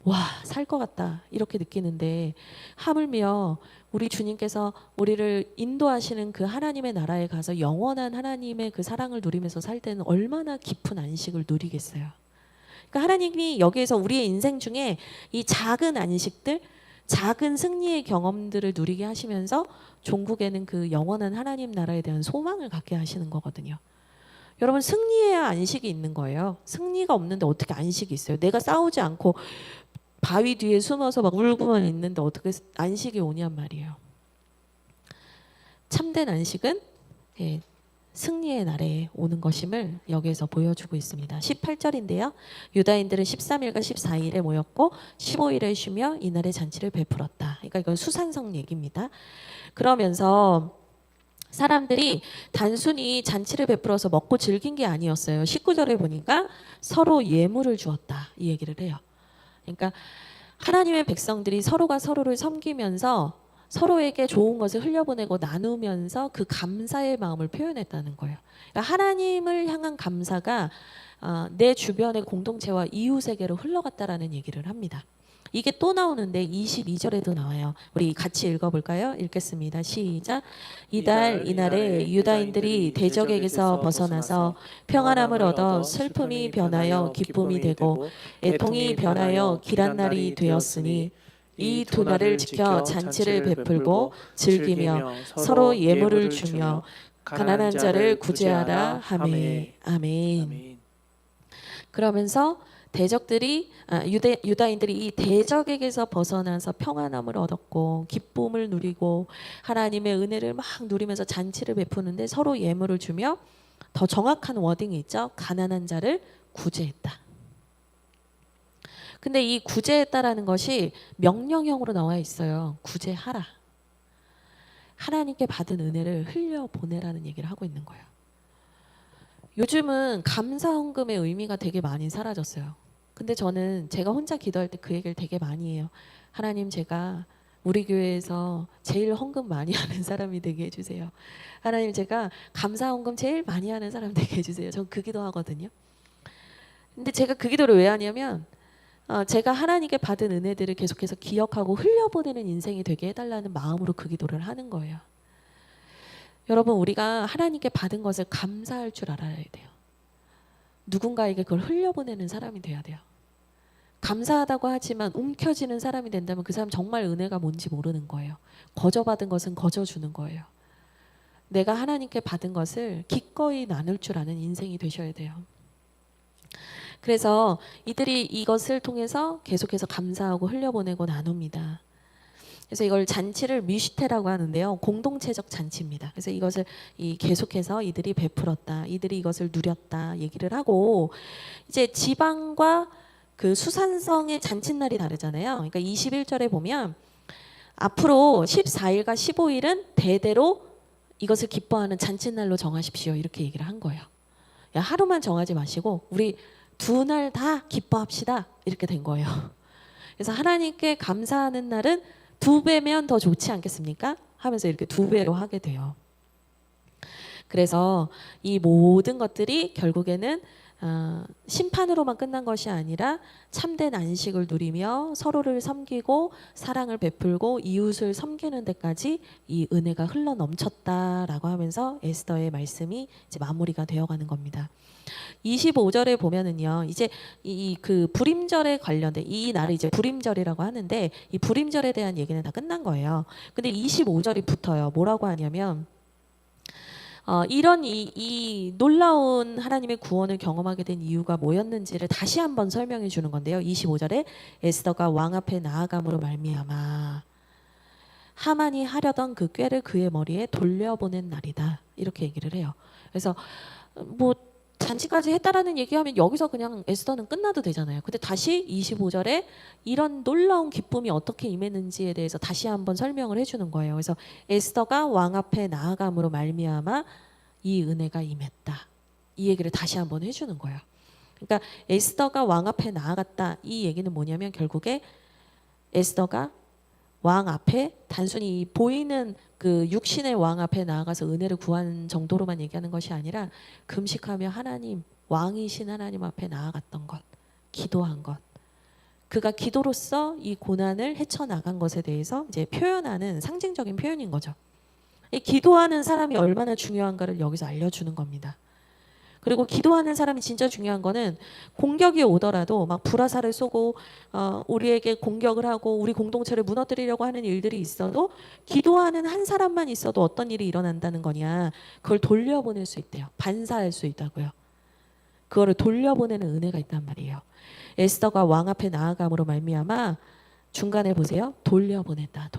와, 살 것 같다 이렇게 느끼는데 하물며 우리 주님께서 우리를 인도하시는 그 하나님의 나라에 가서 영원한 하나님의 그 사랑을 누리면서 살 때는 얼마나 깊은 안식을 누리겠어요. 그러니까 하나님이 여기에서 우리의 인생 중에 이 작은 안식들, 작은 승리의 경험들을 누리게 하시면서 종국에는 그 영원한 하나님 나라에 대한 소망을 갖게 하시는 거거든요. 여러분 승리해야 안식이 있는 거예요. 승리가 없는데 어떻게 안식이 있어요? 내가 싸우지 않고 바위 뒤에 숨어서 막 울고만 있는데 어떻게 안식이 오냔 말이에요. 참된 안식은 승리의 날에 오는 것임을 여기에서 보여주고 있습니다. 18절인데요. 유다인들은 13일과 14일에 모였고 15일에 쉬며 이날의 잔치를 베풀었다. 그러니까 이건 수산성 얘기입니다. 그러면서 사람들이 단순히 잔치를 베풀어서 먹고 즐긴 게 아니었어요. 19절에 보니까 서로 예물을 주었다. 이 얘기를 해요. 그러니까 하나님의 백성들이 서로가 서로를 섬기면서 서로에게 좋은 것을 흘려보내고 나누면서 그 감사의 마음을 표현했다는 거예요. 그러니까 하나님을 향한 감사가 내 주변의 공동체와 이웃에게로 흘러갔다라는 얘기를 합니다. 이게 또 나오는데 22절에도 나와요. 우리 같이 읽어볼까요? 읽겠습니다. 시작. 이날에 유다인들이 대적에게서 벗어나서 평안함을 얻어 슬픔이 변하여 기쁨이 되고 애통이 변하여 길한 날이 되었으니 이 두 날을 지켜 잔치를 베풀고 즐기며 서로 예물을 주며 가난한 자를 구제하라 하매. 아멘. 그러면서 유다인들이 이 대적에게서 벗어나서 평안함을 얻었고 기쁨을 누리고 하나님의 은혜를 막 누리면서 잔치를 베푸는데 서로 예물을 주며 더 정확한 워딩이 있죠. 가난한 자를 구제했다. 근데 이 구제했다라는 것이 명령형으로 나와 있어요. 구제하라. 하나님께 받은 은혜를 흘려보내라는 얘기를 하고 있는 거예요. 요즘은 감사헌금의 의미가 되게 많이 사라졌어요. 근데 저는 제가 혼자 기도할 때 그 얘기를 되게 많이 해요. 하나님, 제가 우리 교회에서 제일 헌금 많이 하는 사람이 되게 해주세요. 하나님, 제가 감사헌금 제일 많이 하는 사람 되게 해주세요. 전 그 기도 하거든요. 근데 제가 그 기도를 왜 하냐면 제가 하나님께 받은 은혜들을 계속해서 기억하고 흘려보내는 인생이 되게 해달라는 마음으로 그 기도를 하는 거예요. 여러분, 우리가 하나님께 받은 것을 감사할 줄 알아야 돼요. 누군가에게 그걸 흘려보내는 사람이 돼야 돼요. 감사하다고 하지만 움켜쥐는 사람이 된다면 그 사람 정말 은혜가 뭔지 모르는 거예요. 거저받은 것은 거저주는 거예요. 내가 하나님께 받은 것을 기꺼이 나눌 줄 아는 인생이 되셔야 돼요. 그래서 이들이 이것을 통해서 계속해서 감사하고 흘려보내고 나눕니다. 그래서 이걸 잔치를 미슈테라고 하는데요. 공동체적 잔치입니다. 그래서 이것을 계속해서 이들이 베풀었다. 이들이 이것을 누렸다. 얘기를 하고 이제 지방과 그 수산성의 잔칫날이 다르잖아요. 그러니까 21절에 보면 앞으로 14일과 15일은 대대로 이것을 기뻐하는 잔칫날로 정하십시오. 이렇게 얘기를 한 거예요. 야, 하루만 정하지 마시고 우리 두 날 다 기뻐합시다. 이렇게 된 거예요. 그래서 하나님께 감사하는 날은 2배면 더 좋지 않겠습니까? 하면서 이렇게 2배로 하게 돼요. 그래서 이 모든 것들이 결국에는 심판으로만 끝난 것이 아니라 참된 안식을 누리며 서로를 섬기고 사랑을 베풀고 이웃을 섬기는 데까지 이 은혜가 흘러 넘쳤다라고 하면서 에스더의 말씀이 이제 마무리가 되어가는 겁니다. 25절에 보면은요, 이제 그 불임절에 관련된 이 날을 이제 불임절이라고 하는데 이 불임절에 대한 얘기는 다 끝난 거예요. 근데 25절이 붙어요. 뭐라고 하냐면 이런 이 놀라운 하나님의 구원을 경험하게 된 이유가 뭐였는지를 다시 한번 설명해 주는 건데요. 25절에 에스더가 왕 앞에 나아감으로 말미암아 하만이 하려던 그 꾀를 그의 머리에 돌려보낸 날이다. 이렇게 얘기를 해요. 그래서 뭐 잔치까지 했다라는 얘기하면 여기서 그냥 에스더는 끝나도 되잖아요. 근데 다시 25절에 이런 놀라운 기쁨이 어떻게 임했는지에 대해서 다시 한번 설명을 해주는 거예요. 그래서 에스더가 왕 앞에 나아감으로 말미암아 이 은혜가 임했다. 이 얘기를 다시 한번 해주는 거예요. 그러니까 에스더가 왕 앞에 나아갔다. 이 얘기는 뭐냐면 결국에 에스더가 왕 앞에 단순히 보이는 그 육신의 왕 앞에 나아가서 은혜를 구한 정도로만 얘기하는 것이 아니라 금식하며 하나님, 왕이신 하나님 앞에 나아갔던 것, 기도한 것, 그가 기도로서 이 고난을 헤쳐나간 것에 대해서 이제 표현하는 상징적인 표현인 거죠. 이 기도하는 사람이 얼마나 중요한가를 여기서 알려주는 겁니다. 그리고 기도하는 사람이 진짜 중요한 거는 공격이 오더라도 막 불화살을 쏘고 우리에게 공격을 하고 우리 공동체를 무너뜨리려고 하는 일들이 있어도 기도하는 한 사람만 있어도 어떤 일이 일어난다는 거냐, 그걸 돌려보낼 수 있대요. 반사할 수 있다고요. 그거를 돌려보내는 은혜가 있단 말이에요. 에스더가 왕 앞에 나아감으로 말미암아 중간에 보세요. 돌려보냈다.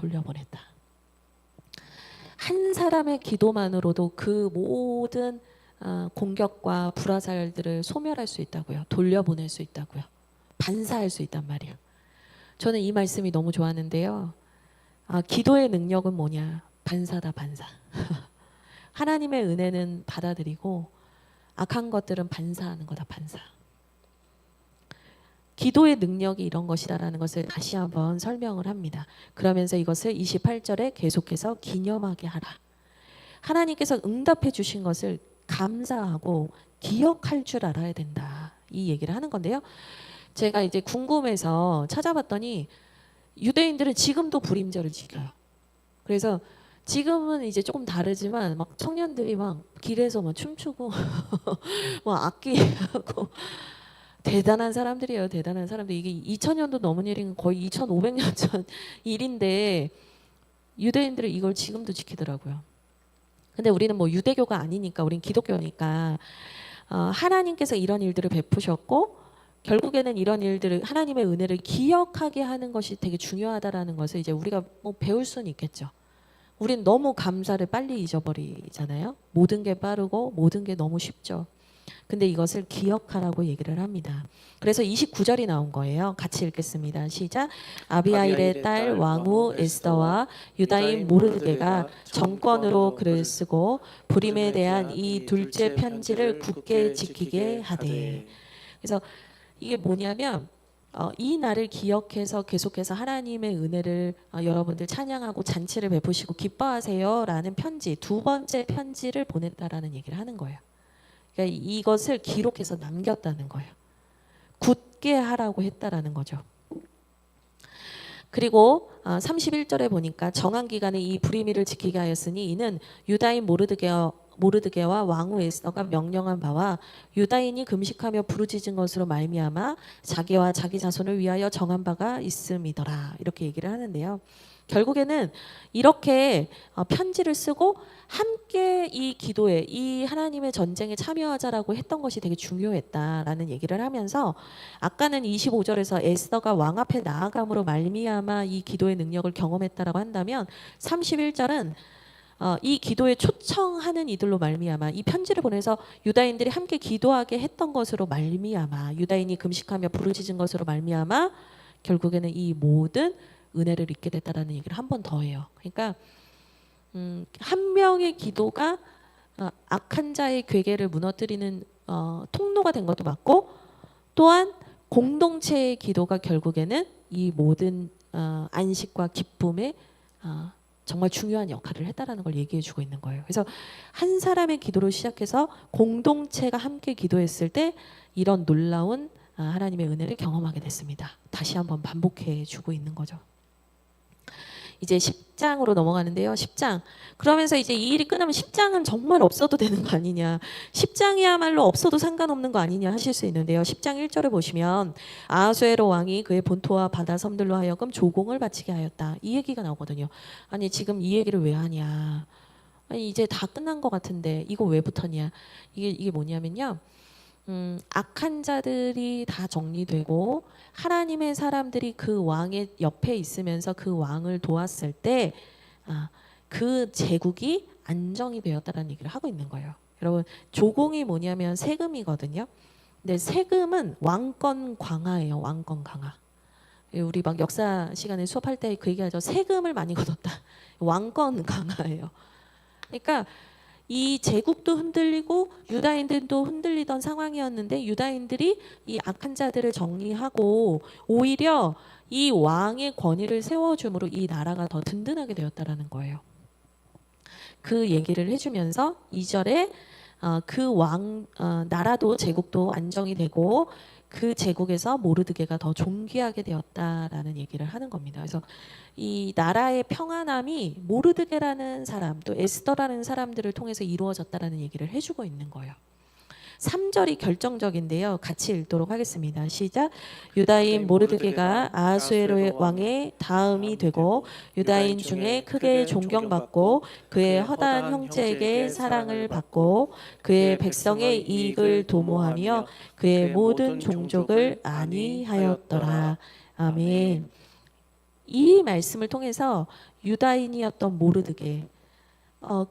한 사람의 기도만으로도 그 모든 공격과 불화살들을 소멸할 수 있다고요. 돌려보낼 수 있다고요. 반사할 수 있단 말이에요. 저는 이 말씀이 너무 좋았는데요. 기도의 능력은 뭐냐? 반사다, 반사. 하나님의 은혜는 받아들이고 악한 것들은 반사하는 거다, 반사. 기도의 능력이 이런 것이다라는 것을 다시 한번 설명을 합니다. 그러면서 이것을 28절에 계속해서 기념하게 하라. 하나님께서 응답해 주신 것을 감사하고 기억할 줄 알아야 된다. 이 얘기를 하는 건데요. 제가 이제 궁금해서 찾아봤더니 유대인들은 지금도 불임절을 지켜요. 그래서 지금은 이제 조금 다르지만 막 청년들이 막 길에서 막 춤추고 막 악기하고 대단한 사람들이에요. 대단한 사람들. 이게 2000년도 넘은 일인 거의 2500년 전 일인데 유대인들은 이걸 지금도 지키더라고요. 근데 우리는 뭐 유대교가 아니니까, 우린 기독교니까 하나님께서 이런 일들을 베푸셨고 결국에는 이런 일들을, 하나님의 은혜를 기억하게 하는 것이 되게 중요하다라는 것을 이제 우리가 뭐 배울 수는 있겠죠. 우린 너무 감사를 빨리 잊어버리잖아요. 모든 게 빠르고 모든 게 너무 쉽죠. 근데 이것을 기억하라고 얘기를 합니다. 그래서 29절이 나온 거예요. 같이 읽겠습니다. 시작. 아비하일의 딸 왕후 에스더와 유다인 모르드게가 정권으로 글을 쓰고 불임에 대한 이 둘째 편지를 굳게 지키게 하되. 그래서 이게 뭐냐면 이 날을 기억해서 계속해서 하나님의 은혜를 여러분들 찬양하고 잔치를 베푸시고 기뻐하세요라는 편지, 2번째 편지를 보냈다라는 얘기를 하는 거예요. 그러니까 이것을 기록해서 남겼다는 거예요. 굳게 하라고 했다라는 거죠. 그리고 31절에 보니까 정한 기간에 이 불임일을 지키게 하였으니 이는 유다인 모르드게와 왕후 에스더가 명령한 바와 유다인이 금식하며 부르짖은 것으로 말미암아 자기와 자기 자손을 위하여 정한 바가 있음이더라. 이렇게 얘기를 하는데요. 결국에는 이렇게 편지를 쓰고 함께 이 기도에 이 하나님의 전쟁에 참여하자라고 했던 것이 되게 중요했다라는 얘기를 하면서 아까는 25절에서 에스더가 왕 앞에 나아감으로 말미암아 이 기도의 능력을 경험했다라고 한다면 31절은 이 기도에 초청하는 이들로 말미암아 이 편지를 보내서 유다인들이 함께 기도하게 했던 것으로 말미암아 유다인이 금식하며 부르짖은 것으로 말미암아 결국에는 이 모든 은혜를 입게 됐다라는 얘기를 한 번 더 해요. 그러니까 한 명의 기도가 악한 자의 괴계를 무너뜨리는 통로가 된 것도 맞고 또한 공동체의 기도가 결국에는 이 모든 안식과 기쁨에 정말 중요한 역할을 했다라는 걸 얘기해 주고 있는 거예요. 그래서 한 사람의 기도로 시작해서 공동체가 함께 기도했을 때 이런 놀라운 하나님의 은혜를 경험하게 됐습니다. 다시 한번 반복해 주고 있는 거죠. 이제 10장으로 넘어가는데요. 10장. 그러면서 이제 이 일이 끝나면 10장은 정말 없어도 되는 거 아니냐. 10장이야말로 없어도 상관없는 거 아니냐 하실 수 있는데요. 10장 1절을 보시면 아하수에로 왕이 그의 본토와 바다 섬들로 하여금 조공을 바치게 하였다. 이 얘기가 나오거든요. 아니 지금 이 얘기를 왜 하냐. 아니 이제 다 끝난 것 같은데 이거 왜 붙었냐. 이게 뭐냐면요. 악한 자들이 다 정리되고 하나님의 사람들이 그 왕의 옆에 있으면서 그 왕을 도왔을 때 그 제국이 안정이 되었다는 얘기를 하고 있는 거예요. 여러분 조공이 뭐냐면 세금이거든요. 근데 세금은 왕권 강화예요. 왕권 강화. 우리 막 역사 시간에 수업할 때 그 얘기하죠. 세금을 많이 걷었다. 왕권 강화예요. 그러니까 이 제국도 흔들리고 유다인들도 흔들리던 상황이었는데 유다인들이 이 악한 자들을 정리하고 오히려 이 왕의 권위를 세워줌으로 이 나라가 더 든든하게 되었다라는 거예요. 그 얘기를 해주면서 2절에 그 왕 나라도 제국도 안정이 되고 그 제국에서 모르드게가 더 존귀하게 되었다라는 얘기를 하는 겁니다. 그래서 이 나라의 평안함이 모르드게라는 사람 또 에스더라는 사람들을 통해서 이루어졌다라는 얘기를 해주고 있는 거예요. 3절이 결정적인데요. 같이 읽도록 하겠습니다. 시작. 유다인 모르드게가 아하수에로의 왕의 다음이 되고 유다인 중에 크게 존경받고 그의 허다한 형제에게 사랑을 받고 그의 백성의 이익을 도모하며 그의 모든 종족을 안위하였더라. 아멘. 이 말씀을 통해서 유다인이었던 모르드게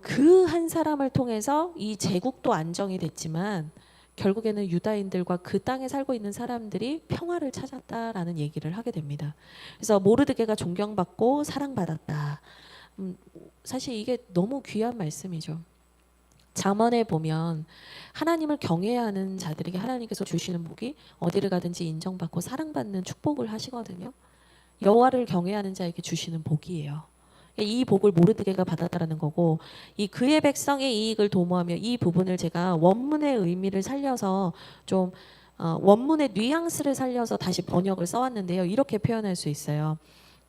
그 한 사람을 통해서 이 제국도 안정이 됐지만 결국에는 유다인들과 그 땅에 살고 있는 사람들이 평화를 찾았다라는 얘기를 하게 됩니다. 그래서 모르드게가 존경받고 사랑받았다. 사실 이게 너무 귀한 말씀이죠. 잠언에 보면 하나님을 경외해야 하는 자들에게 하나님께서 주시는 복이 어디를 가든지 인정받고 사랑받는 축복을 하시거든요. 여호와를 경외하는 자에게 주시는 복이에요. 이 복을 모르드게가 받았다라는 거고 이 그의 백성의 이익을 도모하며 이 부분을 제가 원문의 의미를 살려서 좀 원문의 뉘앙스를 살려서 다시 번역을 써왔는데요. 이렇게 표현할 수 있어요.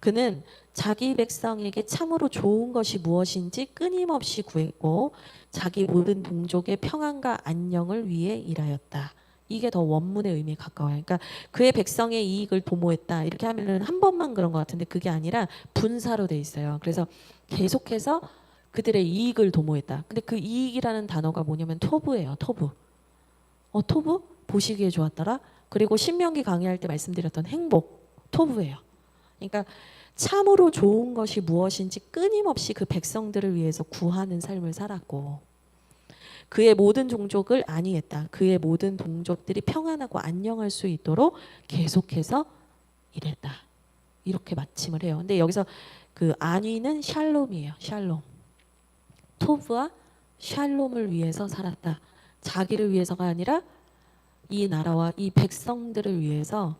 그는 자기 백성에게 참으로 좋은 것이 무엇인지 끊임없이 구했고 자기 모든 동족의 평안과 안녕을 위해 일하였다. 이게 더 원문의 의미에 가까워요. 그러니까 그의 백성의 이익을 도모했다. 이렇게 하면은 한 번만 그런 것 같은데 그게 아니라 분사로 돼 있어요. 그래서 계속해서 그들의 이익을 도모했다. 근데 그 이익이라는 단어가 뭐냐면 토부예요. 토부. 토부? 보시기에 좋았더라. 그리고 신명기 강의할 때 말씀드렸던 행복. 토부예요. 그러니까 참으로 좋은 것이 무엇인지 끊임없이 그 백성들을 위해서 구하는 삶을 살았고 그의 모든 종족을 안위했다. 그의 모든 동족들이 평안하고 안녕할 수 있도록 계속해서 일했다. 이렇게 마침을 해요. 근데 여기서 그 안위는 샬롬이에요. 샬롬. 토브와 샬롬을 위해서 살았다. 자기를 위해서가 아니라 이 나라와 이 백성들을 위해서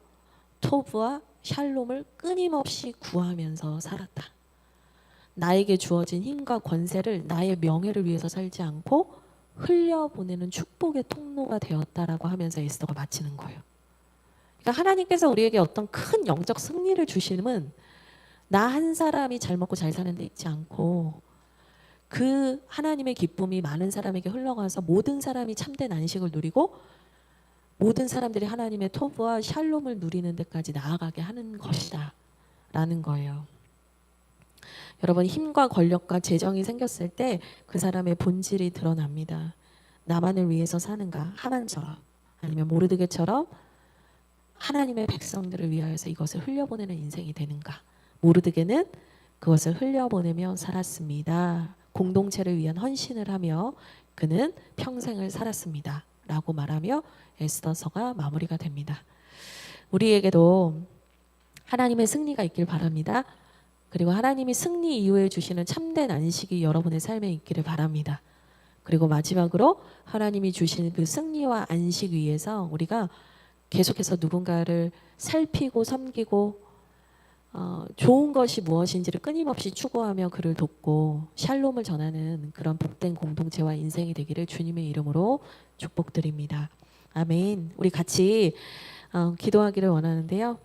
토브와 샬롬을 끊임없이 구하면서 살았다. 나에게 주어진 힘과 권세를 나의 명예를 위해서 살지 않고 흘려보내는 축복의 통로가 되었다라고 하면서 에스더가 마치는 거예요. 그러니까 하나님께서 우리에게 어떤 큰 영적 승리를 주시는 나 한 사람이 잘 먹고 잘 사는 데 있지 않고 그 하나님의 기쁨이 많은 사람에게 흘러가서 모든 사람이 참된 안식을 누리고 모든 사람들이 하나님의 토브와 샬롬을 누리는 데까지 나아가게 하는 것이다 라는 거예요. 여러분, 힘과 권력과 재정이 생겼을 때 그 사람의 본질이 드러납니다. 나만을 위해서 사는가? 하만처럼, 아니면 모르드게처럼 하나님의 백성들을 위하여서 이것을 흘려보내는 인생이 되는가? 모르드게는 그것을 흘려보내며 살았습니다. 공동체를 위한 헌신을 하며 그는 평생을 살았습니다. 라고 말하며 에스더서가 마무리가 됩니다. 우리에게도 하나님의 승리가 있길 바랍니다. 그리고 하나님이 승리 이후에 주시는 참된 안식이 여러분의 삶에 있기를 바랍니다. 그리고 마지막으로 하나님이 주시는 그 승리와 안식 위에서 우리가 계속해서 누군가를 살피고 섬기고 좋은 것이 무엇인지를 끊임없이 추구하며 그를 돕고 샬롬을 전하는 그런 복된 공동체와 인생이 되기를 주님의 이름으로 축복드립니다. 아멘. 우리 같이 기도하기를 원하는데요.